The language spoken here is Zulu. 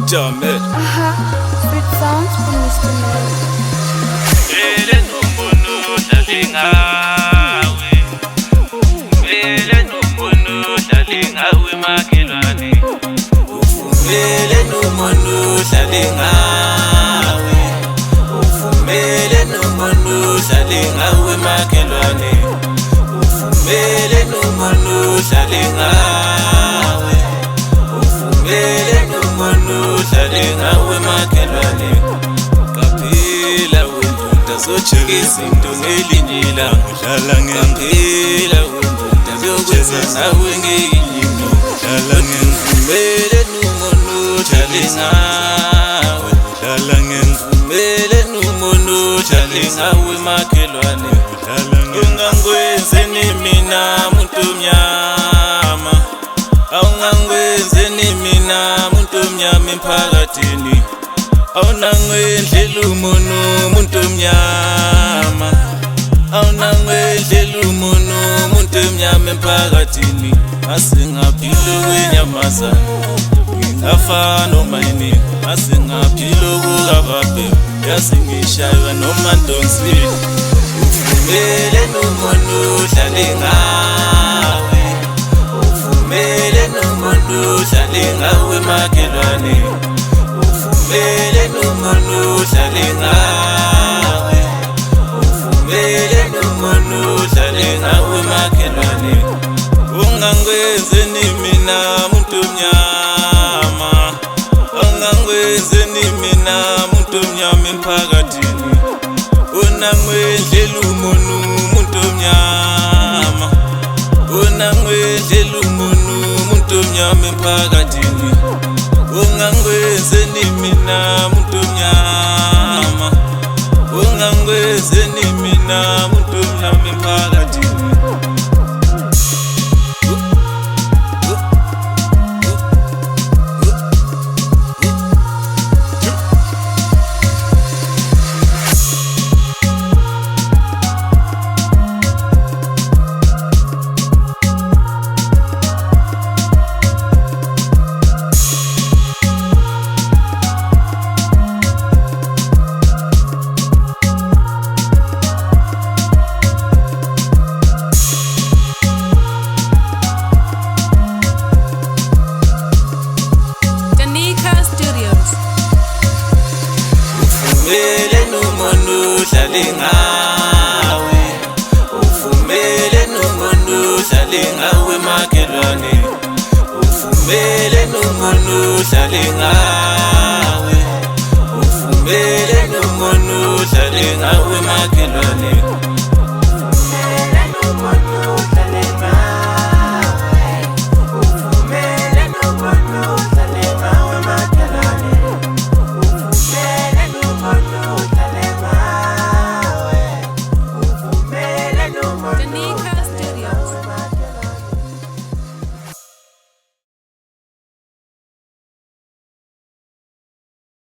Jamel. Sweet sounds from Mr. Mel. Ele numuntu dlalingawe, ele numuntu dlalingawe makhelwane. Uvumele numuntu dlalingawe, uvumele numuntu dlalingawe makhelwane. Uvumele numuntu dlalingawe, uvumele numuntu dlalingawe makhelwane. Qaphela wendoda zojika izinto ngelinye ilanga udlala ngephela wendoda zokwenza nawe ngelinye udlala ngevumele numuntu dlalingawe udlala ngevumele numuntu dlalingawe makhelwane udlala ungangwenzeni mina muntu mnyama awungangwenzeni mina muntu mnyama emphakathini awunangwendlela umuntu mnyama awunangwendlela umuntu mnyama emphakathini asingaphilo kwenyamazana ngingafana noma yini asingaphilo kukababe yasingishaywa noma ntonsini uvumele numuntu dlalingawe uvumele numuntu dlalingawe makhelwane uvumele numuntu dlalingawe uvumele numuntu dlalingawe makhelwane ungangwenzeni mina muntu mnyama ungangwenzeni mina muntu mnyama emphakathini unangwendlela umuntu mnyama unangwendlela umuntu mnyama emphakathini ungangwenzeni mina muntu mnyama ungangwenzeni mina muntu mnyama emphakathini uvumele numuntu dlalingawe uvumele numuntu dlalingawe makhelwane uvumele numuntu dlalingawe uvumele numuntu dlalingawe